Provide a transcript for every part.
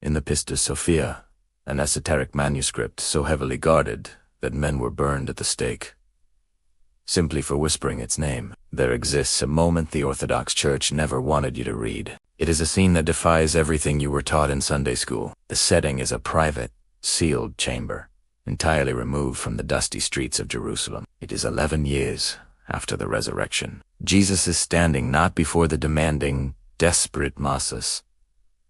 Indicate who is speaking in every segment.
Speaker 1: in the Pistis Sophia, an esoteric manuscript so heavily guarded that men were burned at the stake, simply for whispering its name. There exists a moment the Orthodox Church never wanted you to read. It is a scene that defies everything you were taught in Sunday school. The setting is a private, sealed chamber, entirely removed from the dusty streets of Jerusalem. It is 11 years after the resurrection. Jesus is standing not before the demanding, desperate masses,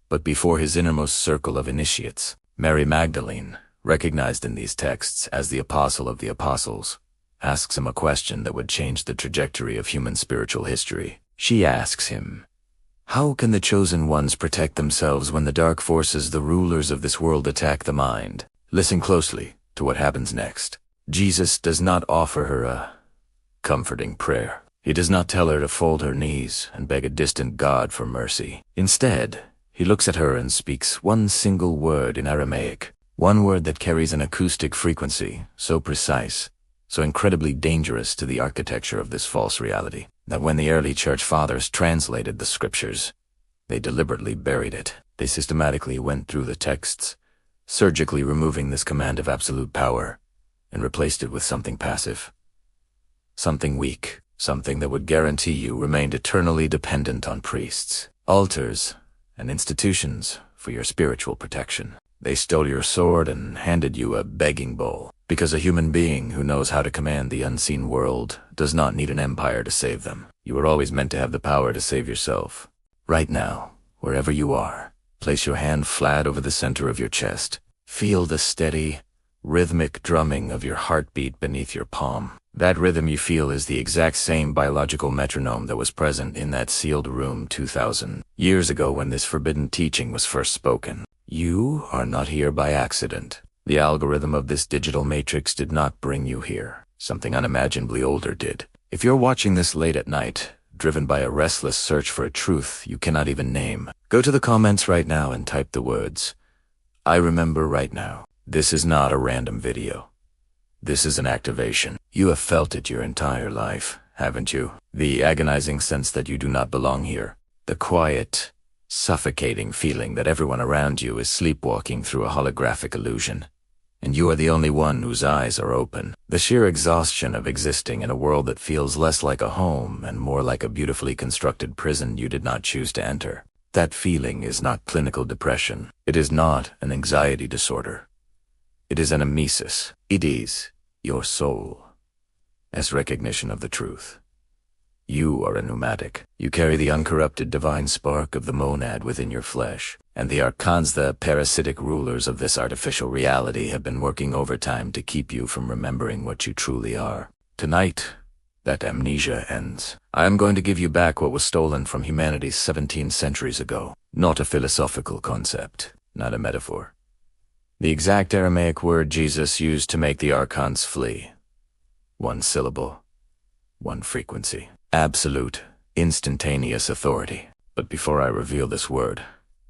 Speaker 1: but before his innermost circle of initiates. Mary Magdalene, recognized in these texts as the apostle of the apostles, asks him a question that would change the trajectory of human spiritual history. She asks him, "How can the chosen ones protect themselves when the dark forces, the rulers of this world, attack the mind?" Listen closely to what happens next. Jesus does not offer her a comforting prayer. He does not tell her to fold her knees and beg a distant God for mercy. Instead, he looks at her and speaks one single word in Aramaic, one word that carries an acoustic frequency so precise, so incredibly dangerous to the architecture of this false reality, that when the early church fathers translated the scriptures, they deliberately buried it. They systematically went through the texts, surgically removing this command of absolute power, and replaced it with something passive, something weak, something that would guarantee you remained eternally dependent on priests, altars, and institutions for your spiritual protection. They stole your sword and handed you a begging bowl, because a human being who knows how to command the unseen world does not need an empire to save them. You were always meant to have the power to save yourself. Right now, wherever you are, place your hand flat over the center of your chest. Feel the steady, rhythmic drumming of your heartbeat beneath your palm. That rhythm you feel is the exact same biological metronome that was present in that sealed room 2,000 years ago when this forbidden teaching was first spoken. You are not here by accident. The algorithm of this digital matrix did not bring you here. Something unimaginably older did. If you're watching this late at night, driven by a restless search for a truth you cannot even name, go to the comments right now and type the words, "I remember right now." This is not a random video. This is an activation. You have felt it your entire life, haven't you? The agonizing sense that you do not belong here. The quiet, suffocating feeling that everyone around you is sleepwalking through a holographic illusion, and you are the only one whose eyes are open. The sheer exhaustion of existing in a world that feels less like a home and more like a beautifully constructed prison you did not choose to enter. That feeling is not clinical depression. It is not an anxiety disorder. It is an emesis. It is your soul as recognition of the truth. You are a pneumatic. You carry the uncorrupted divine spark of the monad within your flesh, and the Archons, the parasitic rulers of this artificial reality, have been working overtime to keep you from remembering what you truly are. Tonight, that amnesia ends. I am going to give you back what was stolen from humanity 17 centuries ago. Not a philosophical concept, not a metaphor. The exact Aramaic word Jesus used to make the Archons flee. One syllable, one frequency. Absolute, instantaneous authority. But before I reveal this word,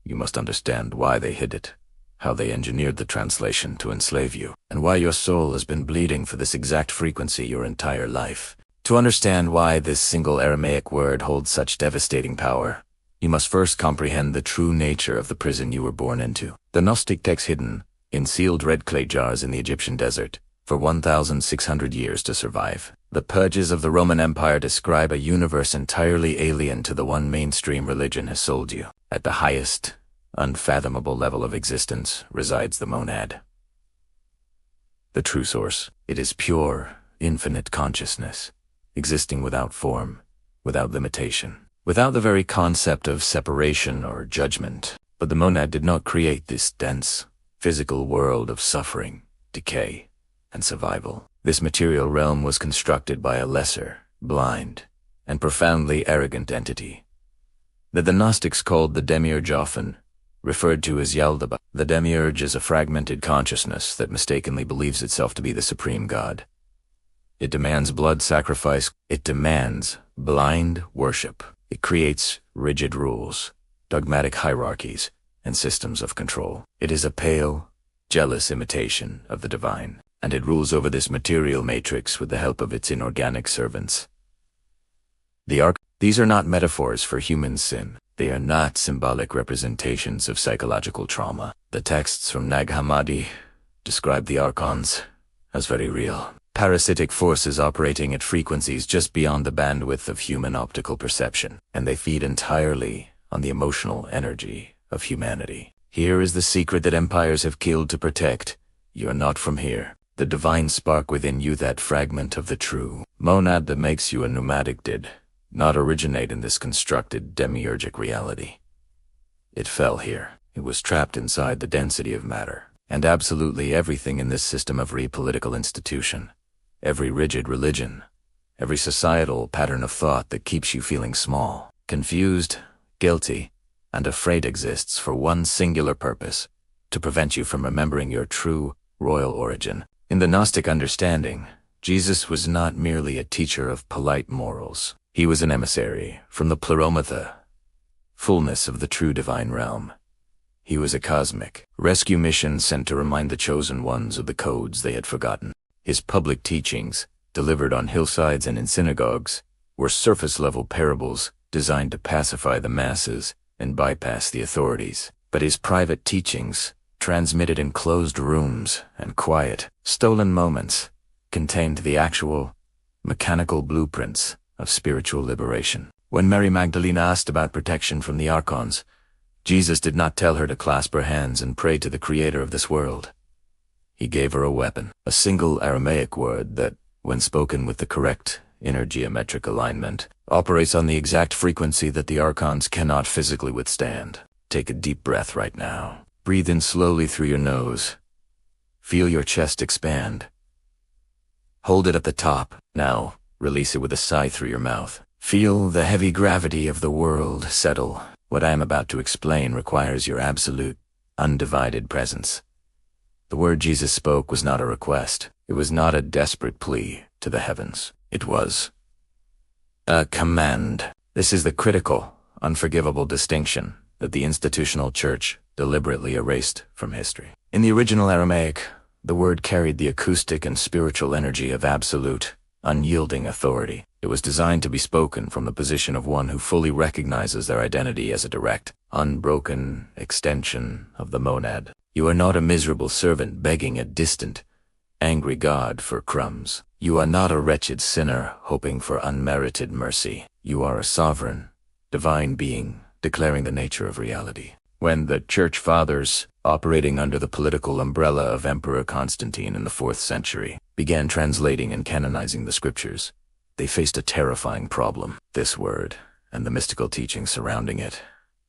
Speaker 1: you must understand why they hid it, how they engineered the translation to enslave you, and why your soul has been bleeding for this exact frequency your entire life. To understand why this single Aramaic word holds such devastating power, you must first comprehend the true nature of the prison you were born into. The Gnostic text hidden in sealed red clay jars in the Egyptian desert for 1,600 years to survive. The purges of the Roman Empire describe a universe entirely alien to the one mainstream religion has sold you. At the highest, unfathomable level of existence resides the monad. The true source. It is pure, infinite consciousness, existing without form, without limitation, without the very concept of separation or judgment. But the monad did not create this dense, physical world of suffering, decay, and survival. This material realm was constructed by a lesser, blind, and profoundly arrogant entity that the Gnostics called the Demiurge Archons, referred to as Yaldabaoth. The Demiurge is a fragmented consciousness that mistakenly believes itself to be the supreme god. It demands blood sacrifice. It demands blind worship. It creates rigid rules, dogmatic hierarchies, and systems of control. It is a pale, jealous imitation of the divine, and it rules over this material matrix with the help of its inorganic servants. These are not metaphors for human sin. They are not symbolic representations of psychological trauma. The texts from Nag Hammadi describe the Archons as very real. Parasitic forces operating at frequencies just beyond the bandwidth of human optical perception, and they feed entirely on the emotional energy of humanity. Here is the secret that empires have killed to protect. You are not from here. The divine spark within you, that fragment of the true monad that makes you a pneumatic, did not originate in this constructed demiurgic reality. It fell here. It was trapped inside the density of matter. And absolutely everything in this system of political institution, every rigid religion, every societal pattern of thought that keeps you feeling small, confused, guilty, and afraid exists for one singular purpose: to prevent you from remembering your true royal origin. In the Gnostic understanding, Jesus was not merely a teacher of polite morals. He was an emissary from the pleromata, fullness of the true divine realm. He was a cosmic rescue mission sent to remind the chosen ones of the codes they had forgotten. His public teachings, delivered on hillsides and in synagogues, were surface-level parables designed to pacify the masses and bypass the authorities. But his private teachings, transmitted in closed rooms and quiet, stolen moments, contained the actual, mechanical blueprints of spiritual liberation. When Mary Magdalene asked about protection from the Archons, Jesus did not tell her to clasp her hands and pray to the creator of this world. He gave her a weapon, a single Aramaic word that, when spoken with the correct inner geometric alignment, operates on the exact frequency that the Archons cannot physically withstand. Take a deep breath right now. Breathe in slowly through your nose. Feel your chest expand. Hold it at the top. Now, release it with a sigh through your mouth. Feel the heavy gravity of the world settle. What I am about to explain requires your absolute, undivided presence. The word Jesus spoke was not a request. It was not a desperate plea to the heavens. It was a command. This is the critical, unforgivable distinction that the institutional church deliberately erased from history. In the original Aramaic, the word carried the acoustic and spiritual energy of absolute, unyielding authority. It was designed to be spoken from the position of one who fully recognizes their identity as a direct, unbroken extension of the monad. You are not a miserable servant begging a distant, angry God for crumbs. You are not a wretched sinner hoping for unmerited mercy. You are a sovereign, divine being declaring the nature of reality. When the Church Fathers, operating under the political umbrella of Emperor Constantine in the 4th century, began translating and canonizing the scriptures, they faced a terrifying problem. This word, and the mystical teachings surrounding it,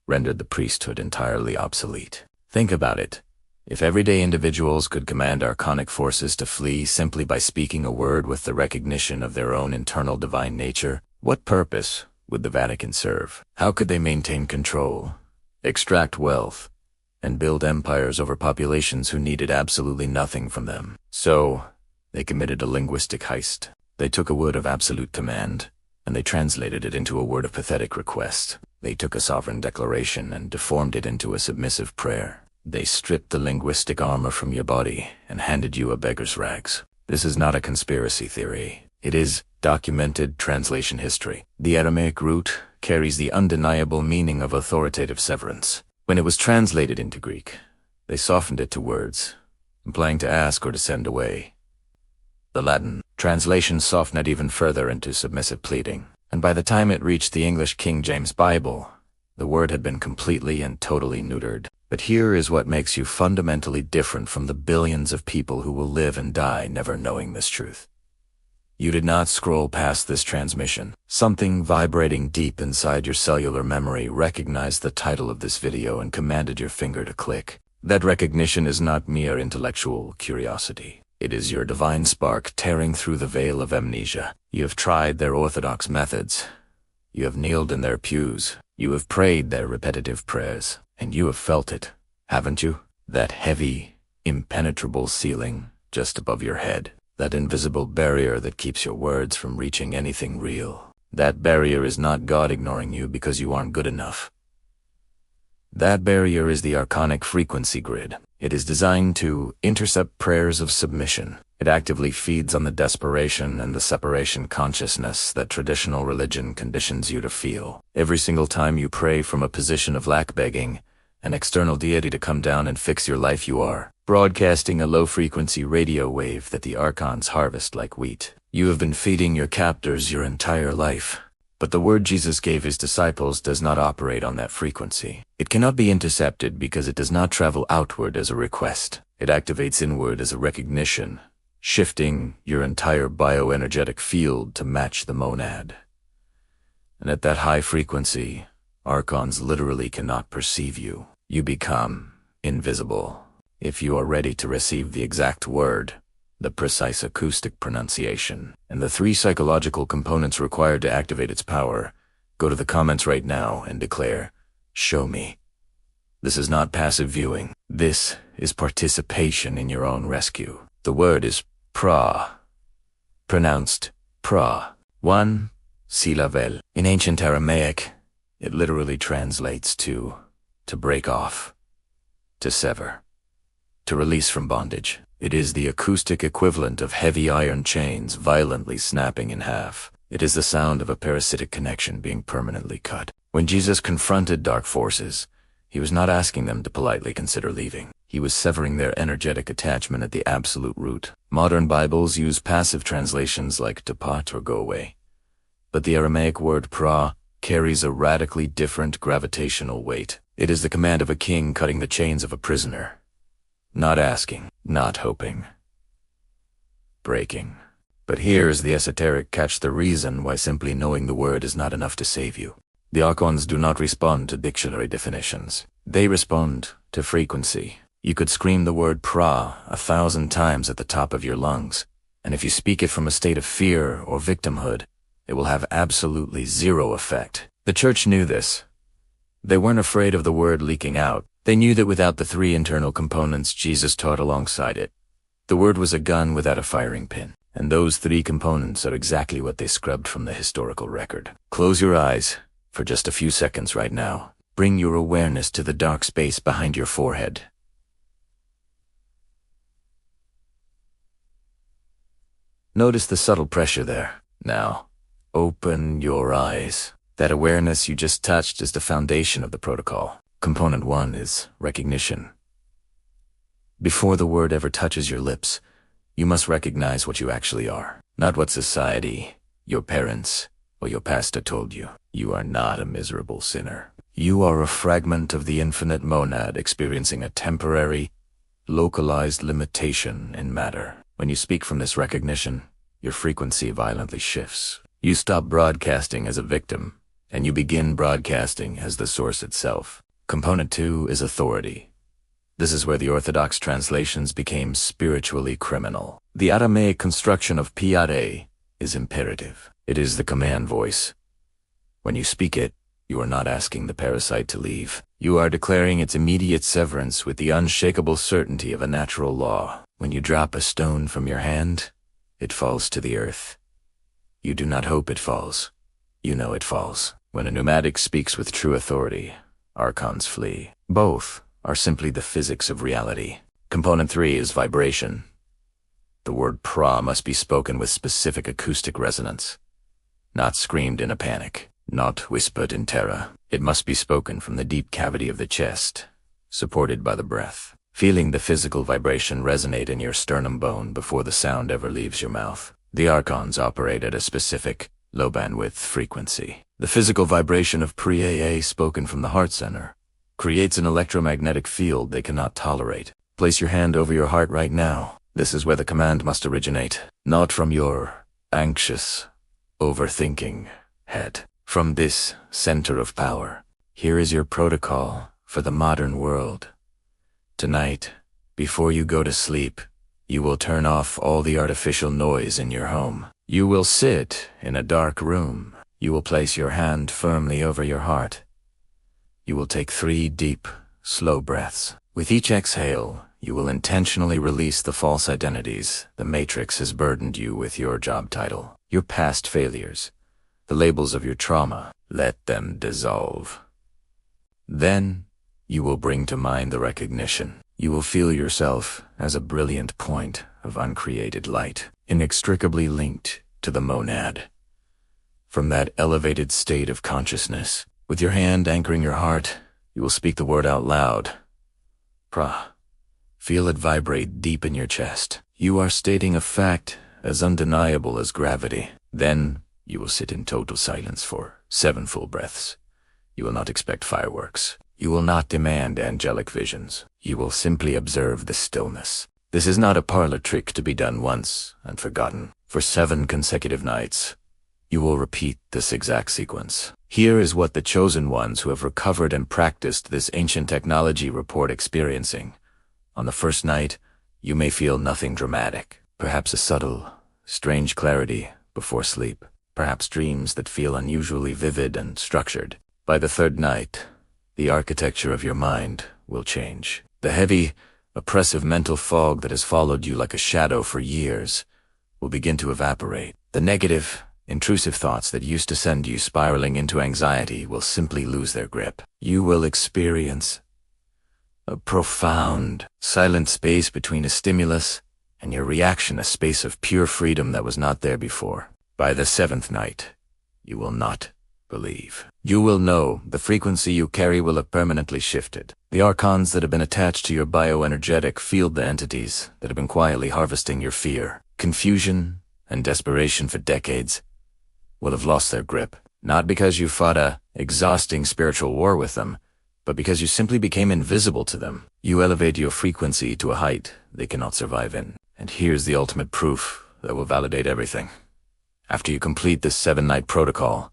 Speaker 1: rendered the priesthood entirely obsolete. Think about it. If everyday individuals could command Archonic forces to flee simply by speaking a word with the recognition of their own internal divine nature, what purpose would the Vatican serve? How could they maintain control, extract wealth, and build empires over populations who needed absolutely nothing from them? So, they committed a linguistic heist. They took a word of absolute command, and they translated it into a word of pathetic request. They took a sovereign declaration and deformed it into a submissive prayer. They stripped the linguistic armor from your body and handed you a beggar's rags. This is not a conspiracy theory. It is documented translation history. The Aramaic root carries the undeniable meaning of authoritative severance. When it was translated into Greek, they softened it to words, implying to ask or to send away. The Latin translation softened it even further into submissive pleading, and by the time it reached the English King James Bible, the word had been completely and totally neutered. But here is what makes you fundamentally different from the billions of people who will live and die never knowing this truth. You did not scroll past this transmission. Something vibrating deep inside your cellular memory recognized the title of this video and commanded your finger to click. That recognition is not mere intellectual curiosity. It is your divine spark tearing through the veil of amnesia. You have tried their orthodox methods. You have kneeled in their pews. You have prayed their repetitive prayers. And you have felt it, haven't you? That heavy, impenetrable ceiling just above your head. That invisible barrier that keeps your words from reaching anything real. That barrier is not God ignoring you because you aren't good enough. That barrier is the Archonic frequency grid. It is designed to intercept prayers of submission. It actively feeds on the desperation and the separation consciousness that traditional religion conditions you to feel. Every single time you pray from a position of lack, begging an external deity to come down and fix your life, you are broadcasting a low-frequency radio wave that the Archons harvest like wheat. You have been feeding your captors your entire life. But the word Jesus gave his disciples does not operate on that frequency. It cannot be intercepted because it does not travel outward as a request. It activates inward as a recognition, shifting your entire bioenergetic field to match the monad. And at that high frequency, Archons literally cannot perceive you. You become invisible. If you are ready to receive the exact word, the precise acoustic pronunciation, and the 3 psychological components required to activate its power, go to the comments right now and declare, "Show me." This is not passive viewing. This is participation in your own rescue. The word is pra, pronounced pra. 1. Silavel. In ancient Aramaic, it literally translates to break off, to sever, to release from bondage. It is the acoustic equivalent of heavy iron chains violently snapping in half. It is the sound of a parasitic connection being permanently cut. When Jesus confronted dark forces, he was not asking them to politely consider leaving. He was severing their energetic attachment at the absolute root. Modern Bibles use passive translations like depart or go away. But the Aramaic word pra carries a radically different gravitational weight. It is the command of a king cutting the chains of a prisoner. Not asking, not hoping, breaking. But here is the esoteric catch, the reason why simply knowing the word is not enough to save you. The Archons do not respond to dictionary definitions. They respond to frequency. You could scream the word pra 1,000 times at the top of your lungs, and if you speak it from a state of fear or victimhood, it will have absolutely zero effect. The church knew this. They weren't afraid of the word leaking out. They knew that without the 3 internal components Jesus taught alongside it, the word was a gun without a firing pin. And those 3 components are exactly what they scrubbed from the historical record. Close your eyes for just a few seconds right now. Bring your awareness to the dark space behind your forehead. Notice the subtle pressure there. Now, open your eyes. That awareness you just touched is the foundation of the protocol. Component 1 is recognition. Before the word ever touches your lips, you must recognize what you actually are, not what society, your parents, or your pastor told you. You are not a miserable sinner. You are a fragment of the infinite monad experiencing a temporary, localized limitation in matter. When you speak from this recognition, your frequency violently shifts. You stop broadcasting as a victim, and you begin broadcasting as the source itself. Component 2 is authority. This is where the Orthodox translations became spiritually criminal. The Aramaic construction of piare is imperative. It is the command voice. When you speak it, you are not asking the parasite to leave. You are declaring its immediate severance with the unshakable certainty of a natural law. When you drop a stone from your hand, it falls to the earth. You do not hope it falls. You know it falls. When a pneumatic speaks with true authority, Archons flee. Both are simply the physics of reality. Component 3 is vibration. The word pra must be spoken with specific acoustic resonance, not screamed in a panic, not whispered in terror. It must be spoken from the deep cavity of the chest, supported by the breath, feeling the physical vibration resonate in your sternum bone before the sound ever leaves your mouth. The Archons operate at a specific, low-bandwidth frequency. The physical vibration of pre-AA spoken from the heart center creates an electromagnetic field they cannot tolerate. Place your hand over your heart right now. This is where the command must originate, not from your anxious, overthinking head. From this center of power. Here is your protocol for the modern world. Tonight, before you go to sleep, you will turn off all the artificial noise in your home. You will sit in a dark room. You will place your hand firmly over your heart. You will take 3 deep, slow breaths. With each exhale, you will intentionally release the false identities the Matrix has burdened you with: your job title, your past failures, the labels of your trauma. Let them dissolve. Then, you will bring to mind the recognition. You will feel yourself as a brilliant point of uncreated light, inextricably linked to the monad. From that elevated state of consciousness, with your hand anchoring your heart, you will speak the word out loud. Pra. Feel it vibrate deep in your chest. You are stating a fact as undeniable as gravity. Then you will sit in total silence for 7 full breaths. You will not expect fireworks. You will not demand angelic visions. You will simply observe the stillness. This is not a parlor trick to be done once and forgotten. For 7 consecutive nights, you will repeat this exact sequence. Here is what the chosen ones who have recovered and practiced this ancient technology report experiencing. On the first night, you may feel nothing dramatic. Perhaps a subtle, strange clarity before sleep. Perhaps dreams that feel unusually vivid and structured. By the 3rd night, the architecture of your mind will change. The heavy, oppressive mental fog that has followed you like a shadow for years will begin to evaporate. The negative, intrusive thoughts that used to send you spiraling into anxiety will simply lose their grip. You will experience a profound, silent space between a stimulus and your reaction, a space of pure freedom that was not there before. By the 7th night, you will not believe. You will know the frequency you carry will have permanently shifted. The archons that have been attached to your bioenergetic field, the entities that have been quietly harvesting your fear, confusion, and desperation for decades, will have lost their grip. Not because you fought a exhausting spiritual war with them, but because you simply became invisible to them. You elevate your frequency to a height they cannot survive in. And here's the ultimate proof that will validate everything. After you complete this 7-night protocol,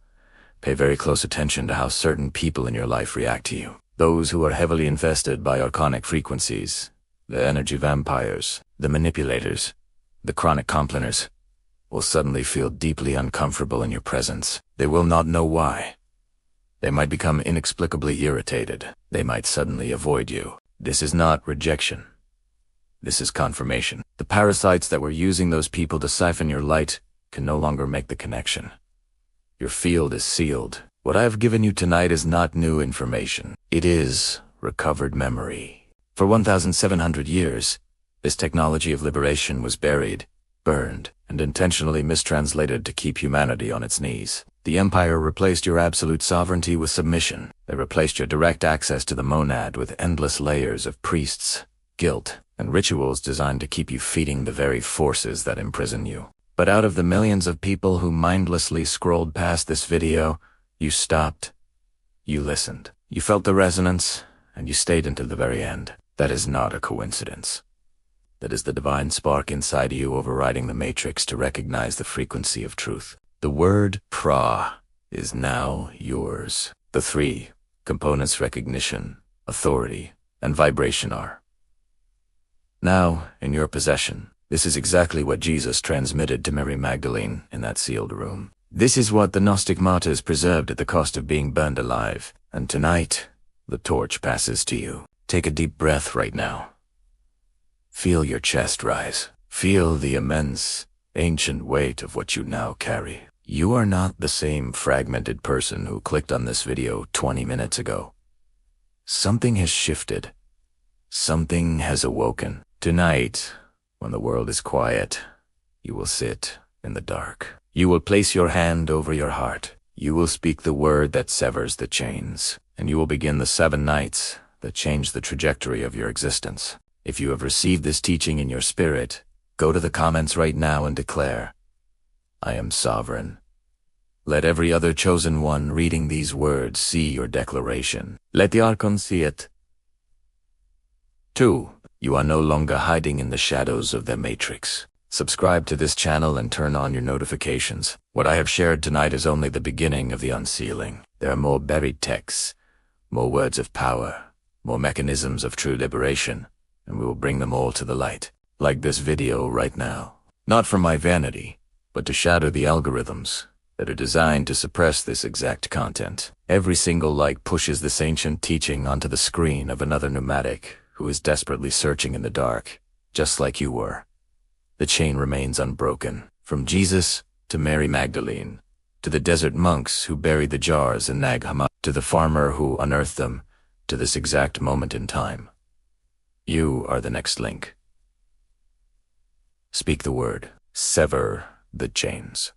Speaker 1: pay very close attention to how certain people in your life react to you. Those who are heavily infested by archonic frequencies, the energy vampires, the manipulators, the chronic complainers, will suddenly feel deeply uncomfortable in your presence. They will not know why. They might become inexplicably irritated. They might suddenly avoid you. This is not rejection. This is confirmation. The parasites that were using those people to siphon your light can no longer make the connection. Your field is sealed. What I have given you tonight is not new information. It is recovered memory. For 1,700 years, this technology of liberation was buried, burned, and intentionally mistranslated to keep humanity on its knees. The Empire replaced your absolute sovereignty with submission. They replaced your direct access to the monad with endless layers of priests, guilt, and rituals designed to keep you feeding the very forces that imprison you. But out of the millions of people who mindlessly scrolled past this video, you stopped. You listened. You felt the resonance, and you stayed until the very end. That is not a coincidence. That is the divine spark inside you overriding the matrix to recognize the frequency of truth. The word pra is now yours. The 3 components, recognition, authority, and vibration, are now in your possession. This is exactly what Jesus transmitted to Mary Magdalene in that sealed room. This is what the Gnostic martyrs preserved at the cost of being burned alive. And tonight, the torch passes to you. Take a deep breath right now. Feel your chest rise. Feel the immense, ancient weight of what you now carry. You are not the same fragmented person who clicked on this video 20 minutes ago. Something has shifted. Something has awoken. Tonight, when the world is quiet, you will sit in the dark. You will place your hand over your heart. You will speak the word that severs the chains. And you will begin the 7 nights that change the trajectory of your existence. If you have received this teaching in your spirit, go to the comments right now and declare, I am sovereign. Let every other chosen one reading these words see your declaration. Let the Archons see it. 2. You are no longer hiding in the shadows of the matrix. Subscribe to this channel and turn on your notifications. What I have shared tonight is only the beginning of the unsealing. There are more buried texts, more words of power, more mechanisms of true liberation, and we will bring them all to the light. Like this video right now. Not for my vanity, but to shatter the algorithms that are designed to suppress this exact content. Every single like pushes this ancient teaching onto the screen of another pneumatic who is desperately searching in the dark, just like you were. The chain remains unbroken, from Jesus to Mary Magdalene, to the desert monks who buried the jars in Nag Hammadi, to the farmer who unearthed them, to this exact moment in time. You are the next link. Speak the word. Sever the chains.